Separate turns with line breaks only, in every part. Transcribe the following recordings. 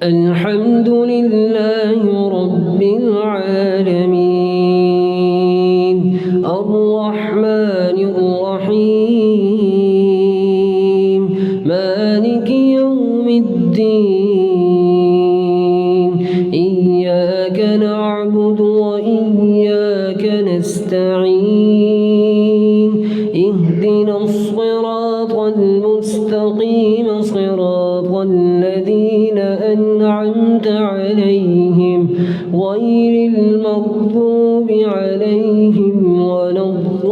الحمد لله رب العالمين الرحمن الرحيم مالك يوم الدين إياك نعبد وإياك نستعين اهدنا الصراط المستقيم صراط الذين أنعمت عليهم غير المغضوب عليهم ولا الضالين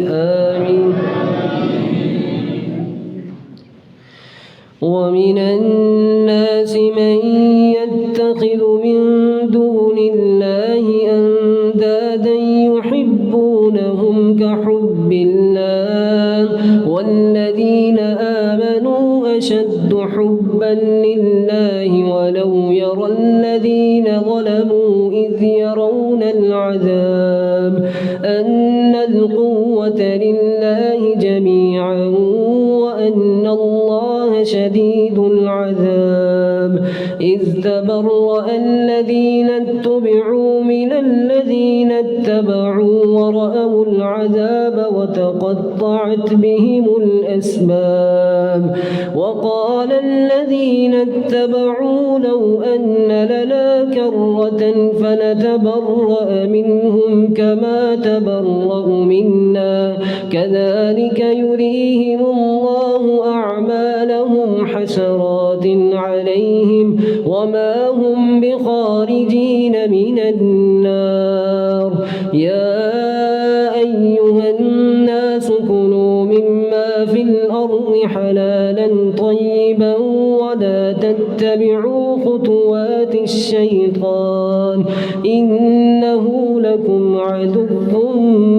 آمين. ومن الناس من يتخذ من دون الله أندادا يحبونهم كحب الله والذين آمنوا أشد حبا لله ولو يرى الذين ظلموا إذ يرون العذاب أن القوة لله جميعا وأن الله شديد العذاب إذ تبرأ الذين اتبعوا من الذين اتبعوا ورأوا العذاب وتقطعت بهم الأسباب وقال الذين اتبعوا لو أن لنا كرة فنتبرأ منهم كما تبرأوا منا كذلك يريهم الله أعمالهم حسرات عليهم وما هم بخارجين من النار. يا أيها الناس كلوا مما في الأرض حلالا طيبا ولا تتبعوا خطوات الشيطان إنه لكم عدو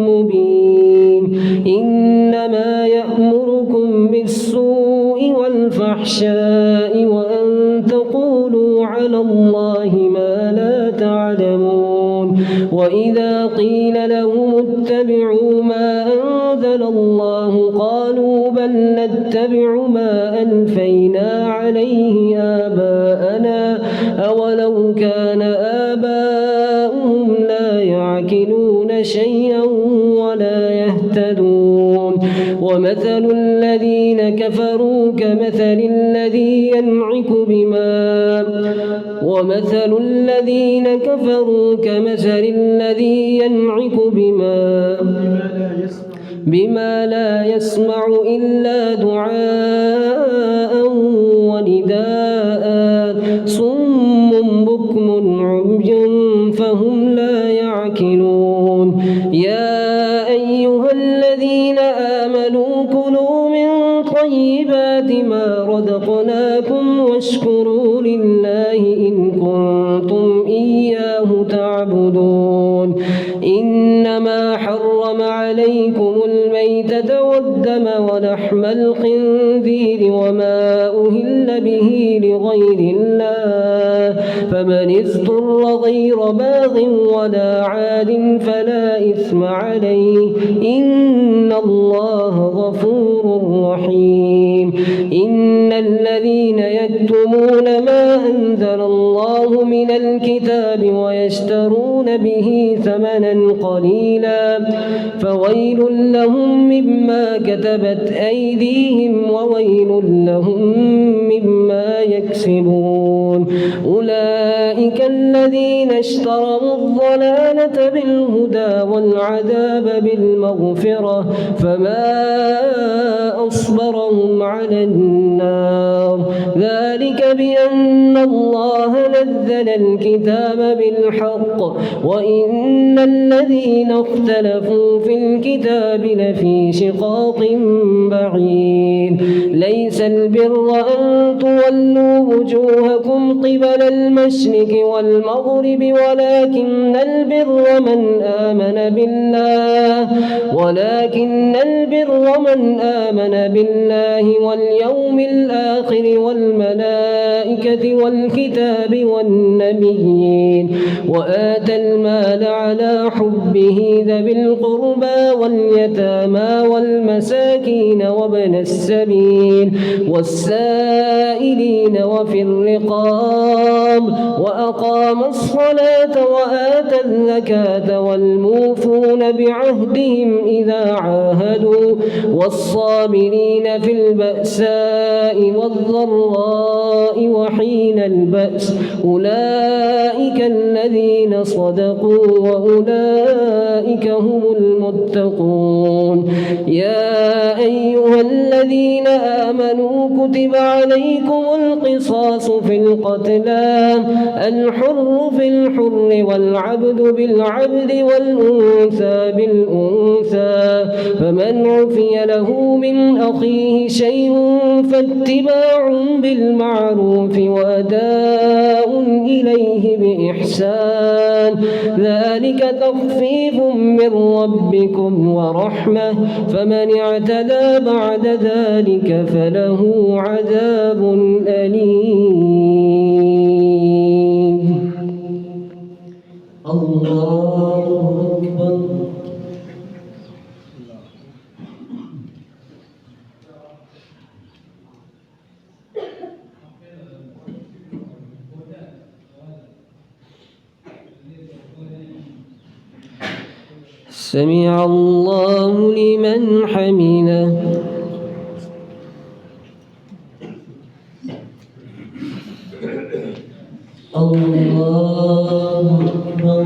مبين. إنما يأمركم بالسوء والفحشاء وأن تقولوا على الله ما لا تعلمون. وإذا قيل لهم اتبعوا ما أنزل الله قالوا بل نتبع ما ألفينا عليه آباءنا أولو كان آباؤهم لا يعقلون شيئا ولا يهتدون. ومثل الذين كفروا كمثل الذي ينعق بما لا يسمع إلا دعاء ونداء صم بكم عمي فهم لا يعقلون. يا أيها الذين آمنوا كلوا من طيبات ما رزقناكم واشكروا لله إن كنتم إياه تعبدون. إنما حرم عليكم الميتة والدم ولحم الخنزير وما أهل به لغير الله فمن اضطر غير باغ ولا عاد فلا إثم عليه إن الله غفور رحيم. إن الذين يكتمون ما أنزل الله من الكتاب ويشترون به ثمنا قليلا فويل لهم مما كتبت أيديهم وويل لهم مما يكسبون. أولئك الذين اشتروا الضلالة بالهدى والعذاب بالمغفرة فما أصبرهم على النار ذلك بأن الله نزل الكتاب بالحق وإن الذين اختلفوا في الكتاب لفي شقاق بعيد ليس البر أن تولوا وجوهكم قبل المشرق والمغرب ولكن البر من آمن بالله واليوم الآخر والملائكة والكتاب والنبيين وآتى المال على حبه ذوي القربى واليتامى والمساكين وابن السبيل والسائلين وفي الرقاب وأقام الصلاة وآتى الزكاة والموفون بعهدهم إذا عاهدوا والصابرين في البأساء والضراء وحين البأس أولئك الذين صدقوا وأولئك هم المتقون. يا أيها الذين آمنوا كتب عليكم القصاص في القتلى الحر في الحر والعبد بالعبد والأنثى بالأنثى فمن عفي له من أخيه شيء فاتباع بالمعروف وأداء إليه بإحسان ذلك تخفيف من ربكم ورحمة فمن اعتدى بعد ذلك فله عذاب أليم. الله أكبر. سمع الله لمن حمده. الله أكبر.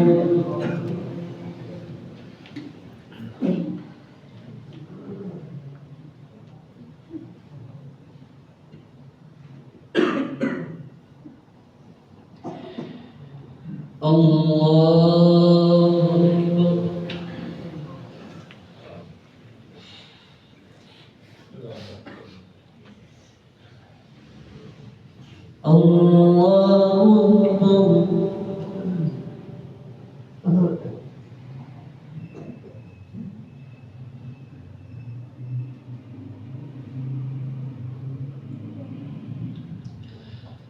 الله أكبر.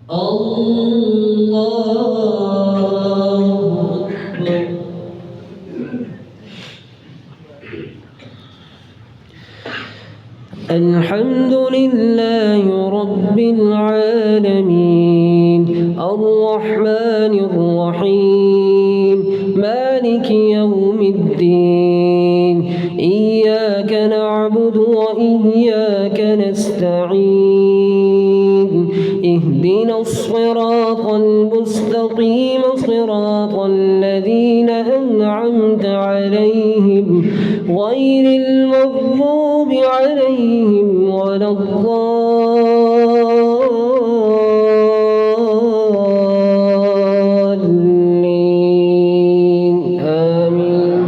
الله أكبر. الحمد لله رب العالمين الرحمن الرحيم مالك يوم الدين إياك نعبد وإياك نستعين اهدنا الصراط المستقيم صراط الذين أنعمت عليهم غير المغضوب عليهم ولا الضالين آمين.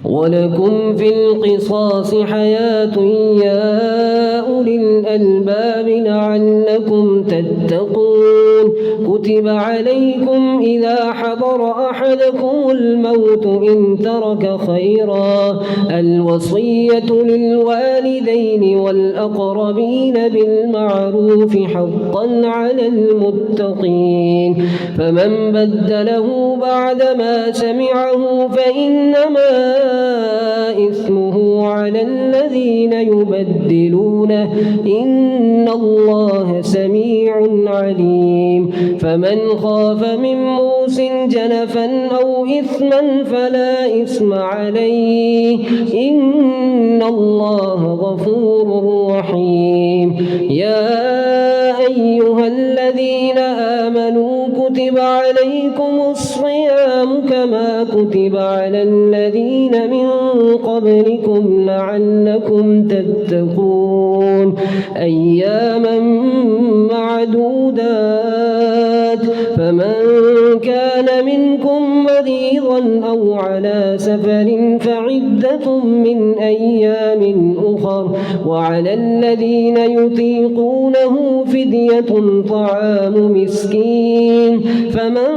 ولكم في القصاص حياة يا أولي الألباب لعلكم تتقون. كتب عليكم إذا حضر أحدكم الموت إن ترك خيرا الوصية للوالدين والأقربين بالمعروف حقا على المتقين فمن بدله بعدما سمعه فإنما إثمه على الذين يبدلونه إن الله سميع عليم. فمن خاف من موص جنفا أو إثما فلا إثم عليه إن الله غفور رحيم. يا أيها الذين آمنوا كتب عليكم الصيام كما كتب على الذين من قبلكم لعلكم تتقون أياما معدودات فمن كان منكم مريضا مريضا أو على سفر فعدة من أيام أخر وعلى الذين يطيقونه فدية طعام مسكين فمن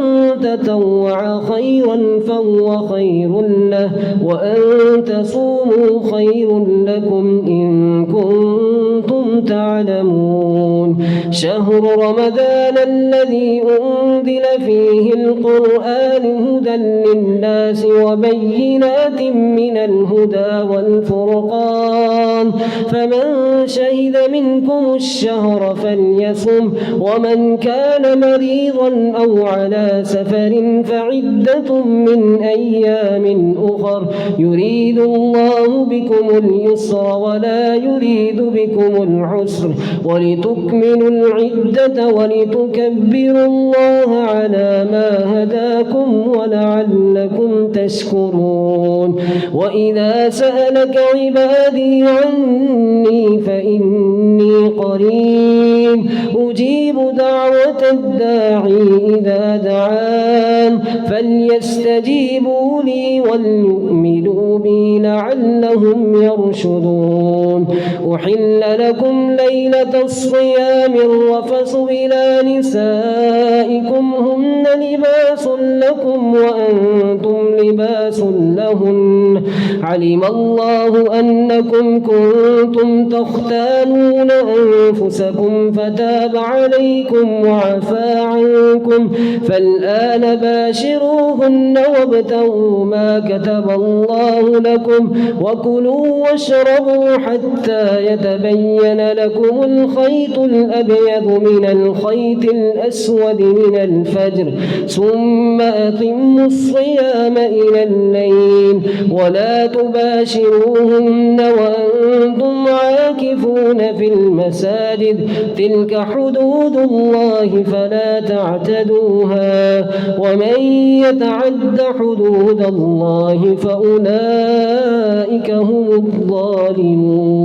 تطوع خيرا فهو خير له وأن تصوموا خير لكم إن كنتم تعلمون شهر رمضان الذي أنزل فيه القرآن هدى للناس وبينات من الهدى والفرقان فمن شهد منكم الشهر فليصم ومن كان مريضا أو على سفر فعدة من أيام أخر يريد الله بكم اليسر ولا يريد بكم العسر ولتكملوا العدة ولتكبروا الله على ما هداكم ولعلكم تشكرون وإذا سألك عبادي عني فإني قريب أجيب دعوة الداعي إذا دعان فليستجيبوا لي وليؤمنوا بي لعلهم يرشدون أحل لكم ليلة الصيام الرفث إلى نسائكم هن لباس لكم وأنتم لباس لهن علم الله أنكم كنتم تختانون أنفسكم فتاب عليكم وعفى عنكم فالآن باشروهن وابتغوا ما كتب الله لكم وكلوا واشربوا حتى يتبين لكم الخيط الأبيض من الخيط الأسود من الفجر ثم أتموا الصيام إلى الليل ولا تباشروهن وأنتم عاكفون في المساجد تلك حدود الله فلا تعتدوها ومن يتعد حدود الله فأولئك هم الظالمون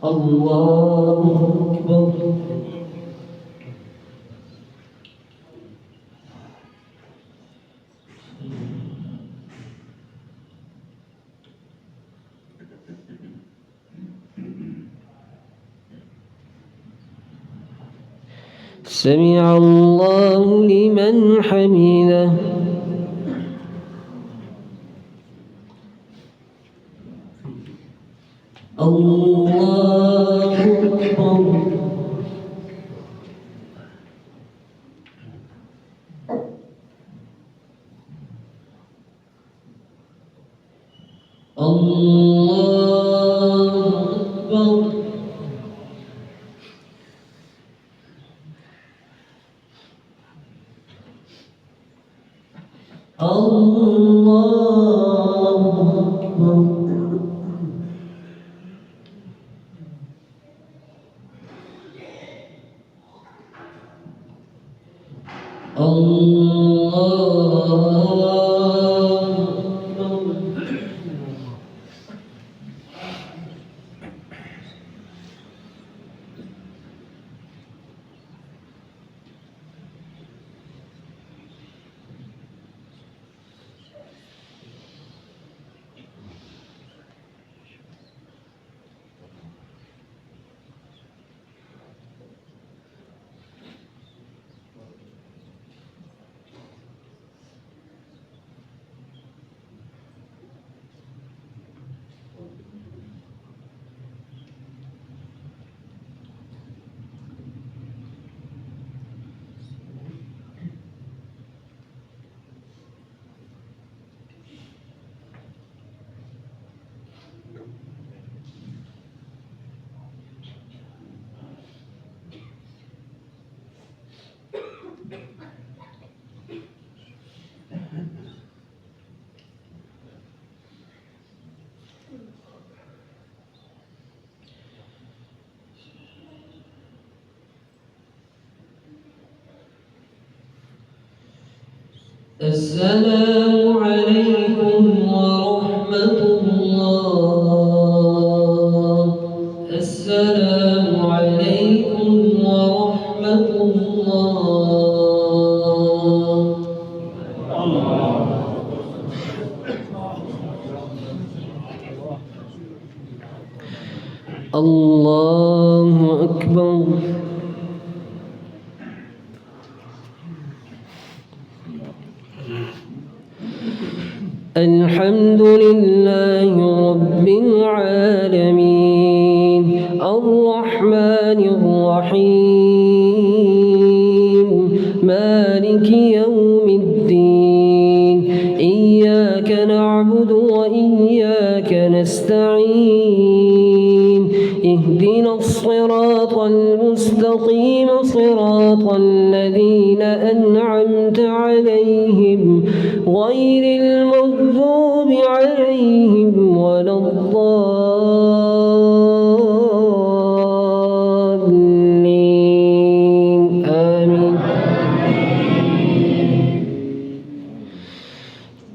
الله أكبر سمع الله لمن حمده الله أكبر الله أكبر السلام عليكم ورحمة الله. السلام عليكم ورحمة الله. الحمد لله رب العالمين الرحمن الرحيم مالك يوم الدين إياك نعبد وإياك نستعين اهدنا الصراط المستقيم صراط الذين أنعمت عليهم غير المغضوب عليهم ولا الضالين آمين.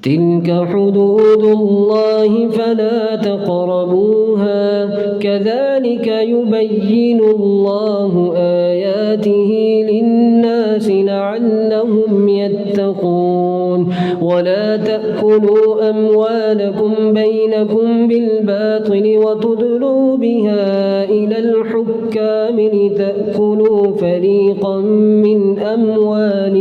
تلك حدود الله فلا تقربوها كذلك يبين الله آياته للناس لعلهم يتقون ولا تأكلوا أموالكم بينكم بالباطل وتدلوا بها إلى الحكام لتأكلوا فريقا من أموال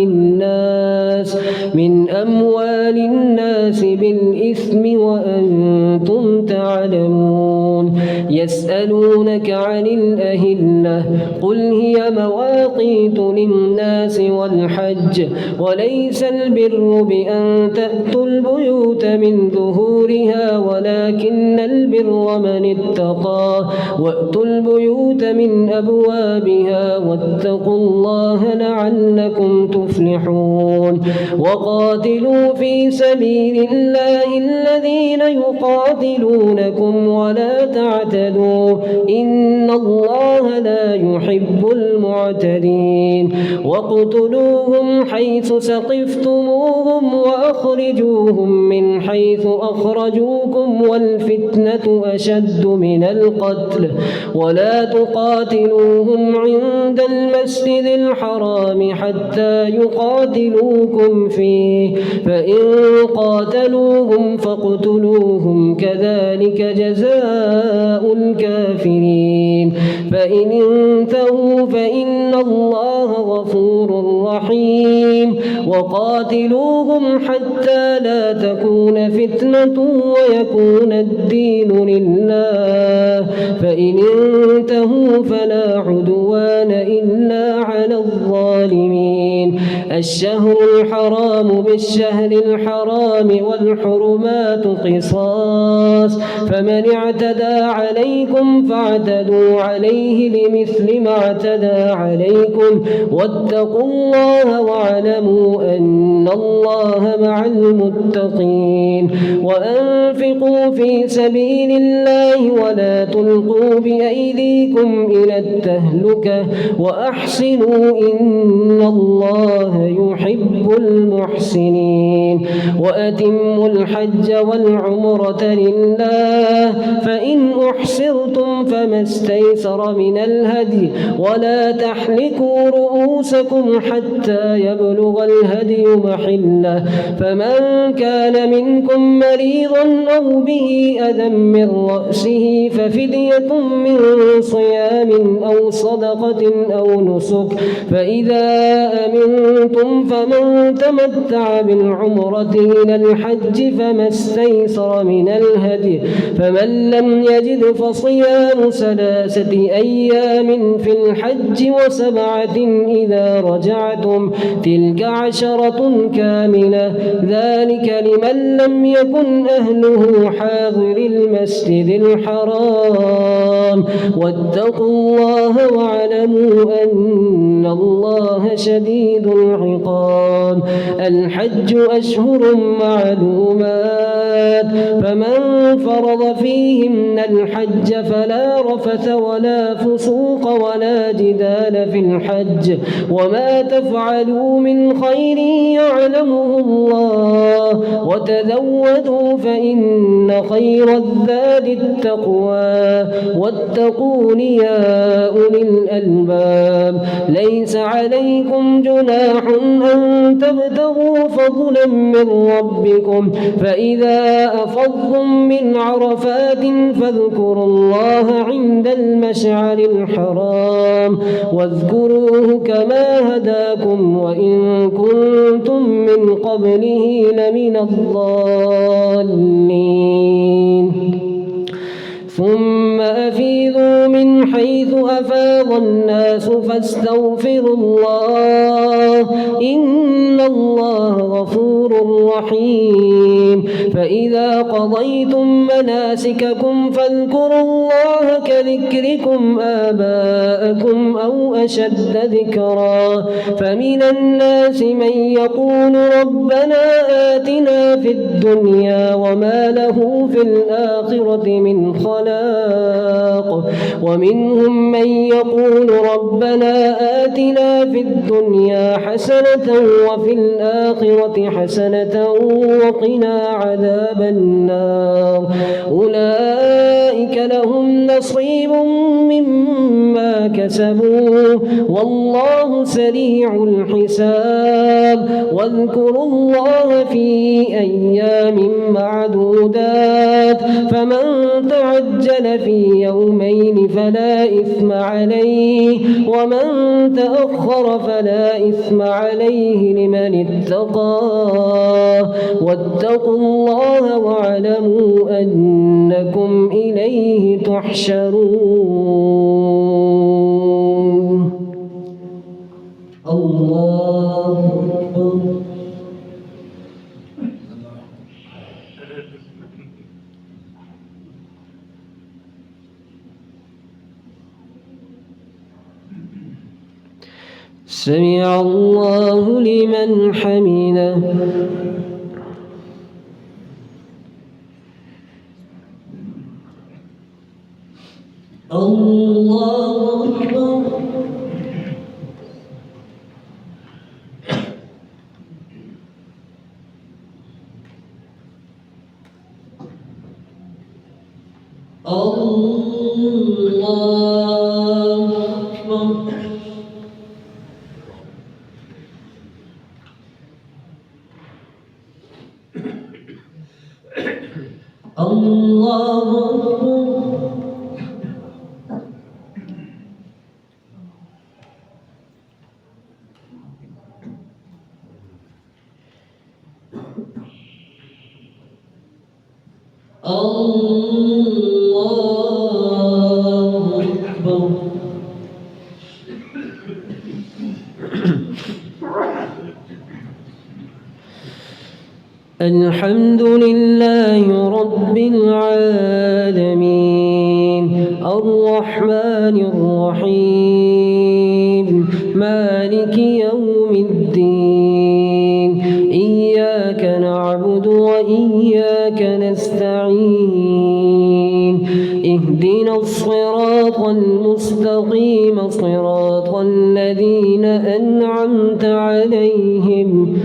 الناس بالإثم وأنتم تعلمون. يسألونك عن الأهلة قل هي مواقيت للناس والحج وليس البر بأن تأتوا البيوت من ظهورها ولكن البر من اتقى وأتوا البيوت من أبوابها واتقوا الله لعلكم تفلحون. وقاتلوا في سبيل الله الذين يقاتلونكم ولا تعتدوا إن الله لا يحب المعتدين. واقتلوهم حيث ثقفتموهم وأخرجوهم من حيث أخرجوكم والفتنة أشد من القتل ولا تقاتلوهم عند المسجد الحرام حتى يقاتلوكم فيه فإن قاتلوهم فاقتلوهم كذلك جزاء الكافرين. فإن انتهوا فإن الله غفور رحيم. وقاتلوهم حتى لا تكون فتنة ويكون الدين لله فإن انتهوا فلا عدوان إلا على الظالمين. الشهر الحرام بالشهر الحرام والحرمات قصاص فمن اعتدى عليكم فاعتدوا عليه بمثل ما اعتدى عليكم واتقوا الله واعلموا أن الله مع المتقين. وأنفقوا في سبيل الله ولا تلقوا بأيديكم إلى التهلكة وأحسنوا إن الله يحب المحسنين. وأتموا الحج والعمرة لله فإن أحصرتم فما استيسر من الهدي ولا تحلقوا رؤوسكم حتى يبلغ الهدي محله فمن كان منكم مريضا أو به أذى من رأسه ففدية من صيام أو صدقة أو نسك فإذا أمنتم فمن تمتع بالعمرة إلى الحج فما استيسر من الهدي فمن لم يجد فصيام 3 أيام في الحج و7 إذا رجعتم تلك 10 كاملة ذلك لمن لم يكن أهله حاضر المسجد الحرام واتقوا الله واعلموا أن الله شديد العقاب. الحج أشهر معلومات فمن فرض فيهن الحج فلا رفث ولا فسوق ولا جدال في الحج وما تفعلوا من خير يعلمه الله وتزودوا فإن خير الزاد التقوى واتقون يا أولي الألباب. ليس عليكم جناح أن تبتغوا فضلا من ربكم فإذا أفضتم من عرفات فاذكروا الله عند المشعر الحرام واذكروه كما هداكم وإن كنتم من قبله لمن الضالين. الضالين ثم أفيضوا من حيث أفاض الناس فاستغفروا الله إن الله غفور رحيم فإذا قضيتم مناسككم فاذكروا الله كذكركم آباءكم أو أشد ذكرا فمن الناس من يقول ربنا آتنا في الدنيا وما له في الآخرة من خلاق ومنهم من يقول ربنا آتنا في الدنيا حسنة وفي الآخرة حسنة وقنا عذاب النار أولئك لهم نصيب مما كسبوا والله سريع الحساب واذكروا الله في أيام معدودات فمن تعجل في يومين فلا إثم عليه ومن تأخر فلا إثم عليه لمن اتقى واتقوا الله واعلموا أنكم إليه تحشرون الله أكبر سمع الله لمن حمده الله أكبر الله أكبر الله أكبر الحمد لله رب العالمين الرحمن الرحيم مالك يوم الدين إياك نعبد وإياك نستعين اهدنا الصراط المستقيم صراط الذين أنعمت عليهم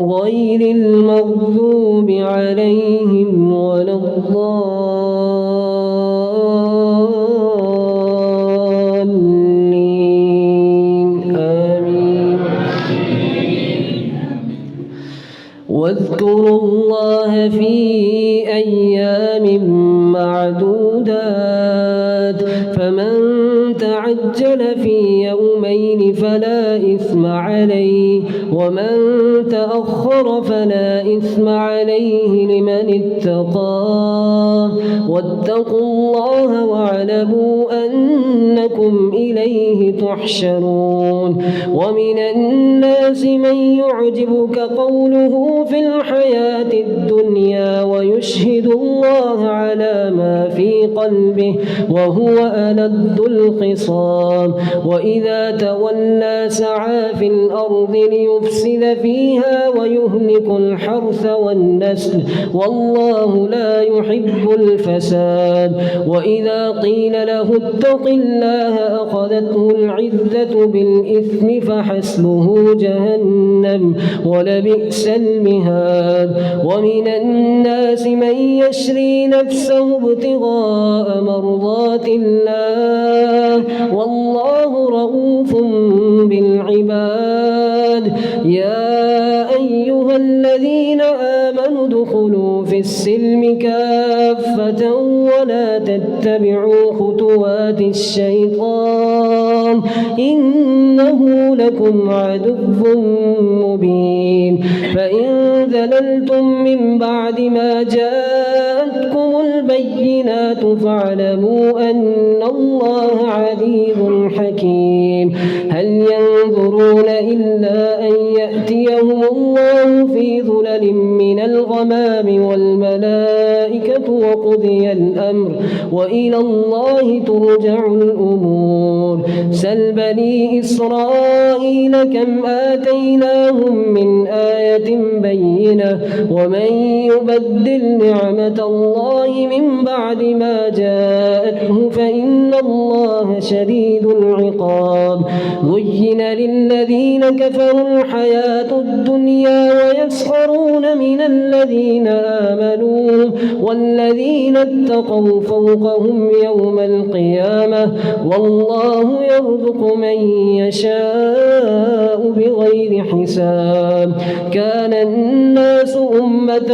غير المغضوب عليهم ولا الضالين آمين واذكروا الله في أيام معدودات فمن تعجل في يومين فلا إثم عليه ومن تأخر فلا إثم عليه لمن اتقى واتقوا الله واعلموا أنكم إليه تحشرون ومن الناس من يعجبك قوله في الحياة الدنيا ويشهد الله على ما في قلبه وهو ألد الخصام وإذا تولى سعى في الأرض ليفسد فيها ويهلك الحرث والنسل والله لا يحب الفساد وإذا قيل له اتق الله أخذته العزة بالإثم فحسبه جهنم ولبئس المهاد ومن الناس من يشري نفسه ابتغاء مرضات الله والله رؤوف بالعباد يا أيها الذين آمنوا ادخلوا في السلم كافة ولا تتبعوا خطوات الشيطان إنه لكم عدو مبين فإن زللتم من بعد ما جاءتكم البينات فاعلموا أن الله عزيز حكيم. هل ينظرون إلا أن يأتيهم الله في ظلل من الغمام والملائكة وقضي الأمر وإلى الله ترجع الأمور. سل بني إسرائيل كم آتيناهم من آية بينة ومن يبدل نعمة الله من بعد ما جاءته فإن الله شديد العقاب. زين للذين كفروا الحياة الدنيا ويسخرون من الذين آمنوا والذين اتقوا فوقهم يوم القيامة والله يرزق من يشاء بغير حساب. كان الناس أمة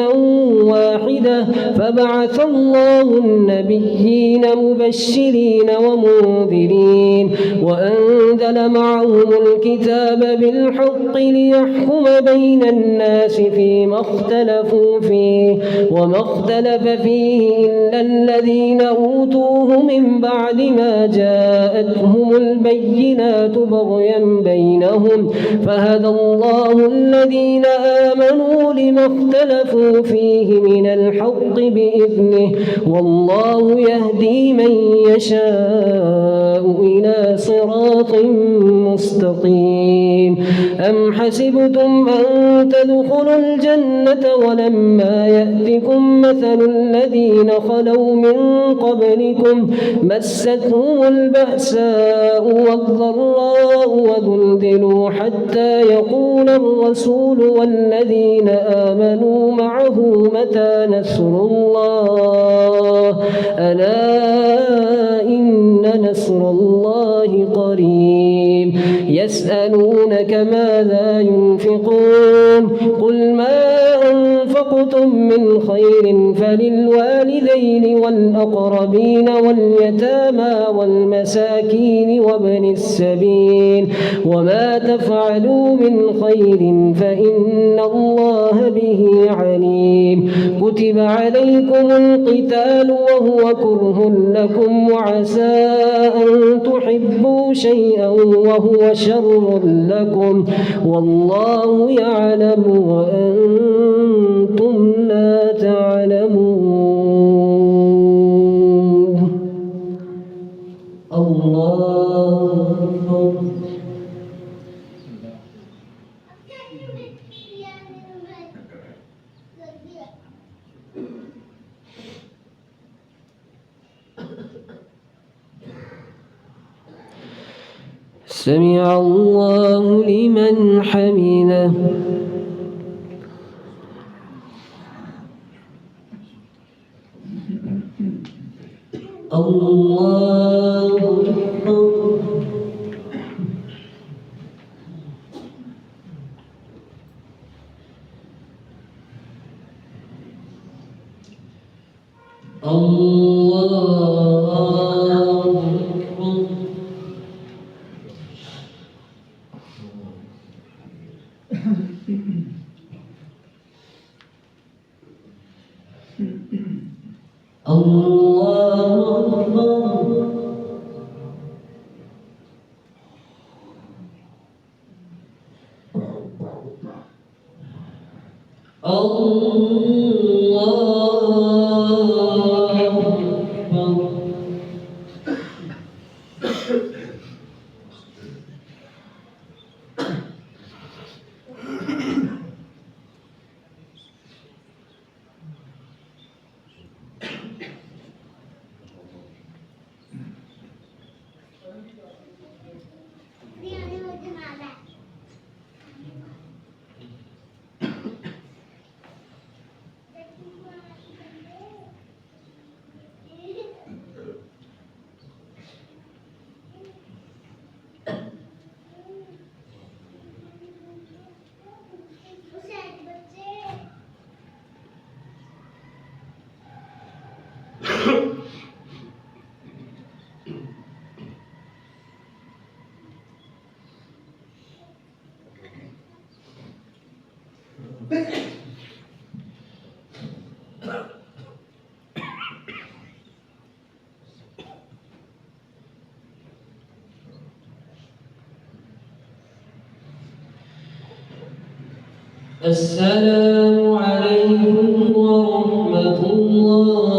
واحدة فبعث الله النبيين مبشرين ومنذرين وأنزل معهم الكتاب بالحق ليحكم بين الناس فيما اختلفوا فيه وما اختلف فيه إلا الذين أوتوه من بعد ما جاءتهم البينات بغيا بينهم فهدى الله الذين آمنوا لما اختلفوا فيه من الحق بإذنه والله يهدي من يشاء إلى صراط مستقيم. أم حسبتم أن تدخلوا الجنة ولما يأتكم مثل الذين خلوا من قبلكم مستهم البأساء والضراء وزلزلوا حتى يقول الرسول والذين آمنوا معه متى نصر الله ألا إن نصر الله قريب. يسألونك ماذا ينفقون قل ما أنفقتم من خير فللوالدين والأقربين واليتامى والمساكين وابن السبيل وما تفعلوا من خير فإن الله به عليم. كتب عليكم القتال وهو كره لكم وعسى أن تحبوا شيئا وهو شر لكم والله يعلم وأنتم لا تعلمون. الله أكبر. سمع الله لمن حمده. الله أكبر. السلام عليكم ورحمة الله